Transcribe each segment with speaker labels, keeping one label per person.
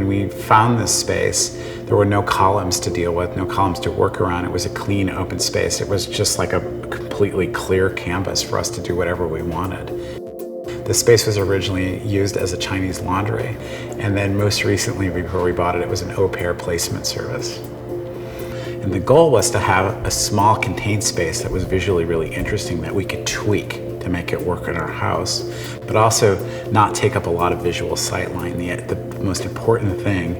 Speaker 1: when we found this space, there were no columns to deal with, no columns to work around. It was a clean, open space. It was just like a completely clear canvas for us to do whatever we wanted. The space was originally used as a Chinese laundry, and then most recently, before we bought it, it was an opaque placement service. And the goal was to have a small contained space that was visually really interesting that we could tweak to make it work in our house, but also not take up a lot of visual sightline. The most important thing,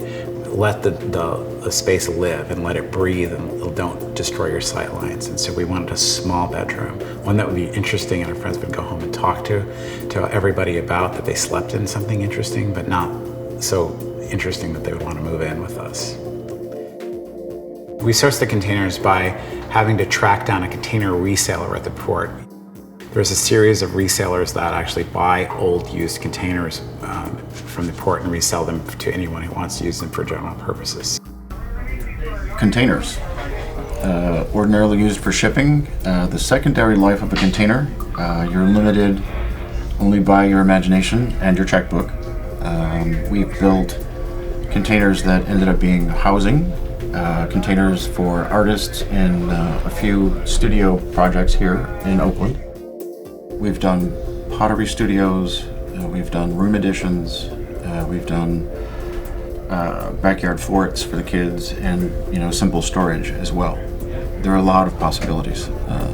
Speaker 1: let the space live and let it breathe and don't destroy your sight lines. And so we wanted a small bedroom, one that would be interesting and our friends would go home and talk to everybody about, that they slept in something interesting, but not so interesting that they would want to move in with us. We source the containers by having to track down a container reseller at the port. There's a series of resellers that actually buy old used containers from the port and resell them to anyone who wants to use them for general purposes.
Speaker 2: Containers, ordinarily used for shipping. The secondary life of a container, you're limited only by your imagination and your checkbook. We've built containers that ended up being housing, containers for artists in a few studio projects here in Oakland. We've done pottery studios, we've done room additions, we've done backyard forts for the kids, and simple storage as well. There are a lot of possibilities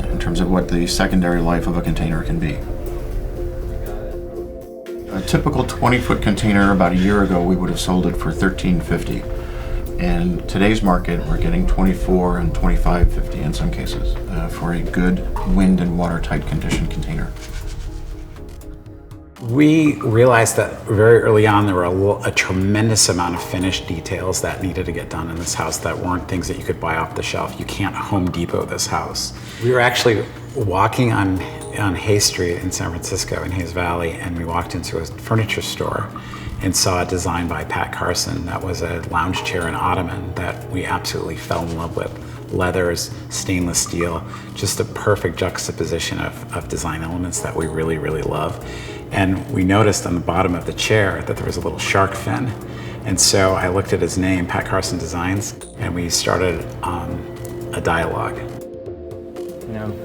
Speaker 2: in terms of what the secondary life of a container can be. A typical 20-foot container about a year ago, we would have sold it for $13.50. In today's market, we're getting $24 and $25.50 in some cases for a good wind and watertight condition container.
Speaker 1: We realized that very early on there were a tremendous amount of finished details that needed to get done in this house that weren't things that you could buy off the shelf. You can't Home Depot this house. We were actually walking on Hay Street in San Francisco in Hayes Valley, and we walked into a furniture store and saw a design by Pat Carson that was a lounge chair and ottoman that we absolutely fell in love with. Leathers, stainless steel, just a perfect juxtaposition of design elements that we really, really love. And we noticed on the bottom of the chair that there was a little shark fin. And so I looked at his name, Pat Carson Designs, and we started a dialogue.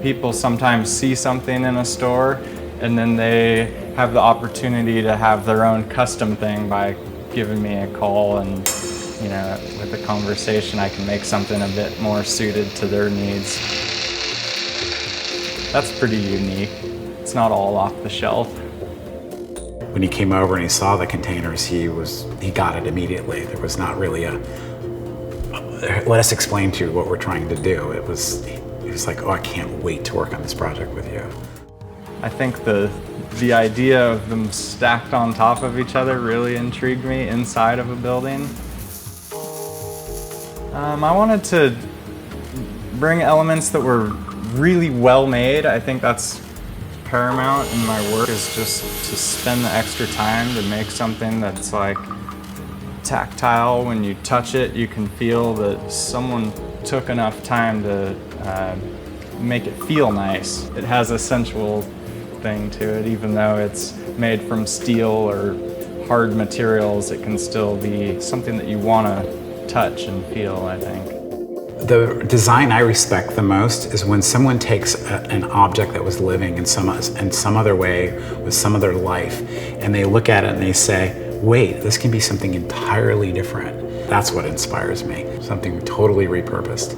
Speaker 3: People sometimes see something in a store and then they have the opportunity to have their own custom thing by giving me a call, and with a conversation I can make something a bit more suited to their needs. That's pretty unique. It's not all off the shelf.
Speaker 1: When he came over and he saw the containers, he got it immediately. There was not really let us explain to you what we're trying to do. He was like, oh, I can't wait to work on this project with you.
Speaker 3: I think the idea of them stacked on top of each other really intrigued me inside of a building. I wanted to bring elements that were really well made. I think that's paramount in my work, is just to spend the extra time to make something that's like tactile. When you touch it, you can feel that someone took enough time to make it feel nice. It has a sensual thing to it, even though it's made from steel or hard materials. It can still be something that you want to touch and feel, I think.
Speaker 1: The design I respect the most is when someone takes an object that was living in some other way with some other life, and they look at it and they say, wait, this can be something entirely different. That's what inspires me, something totally repurposed.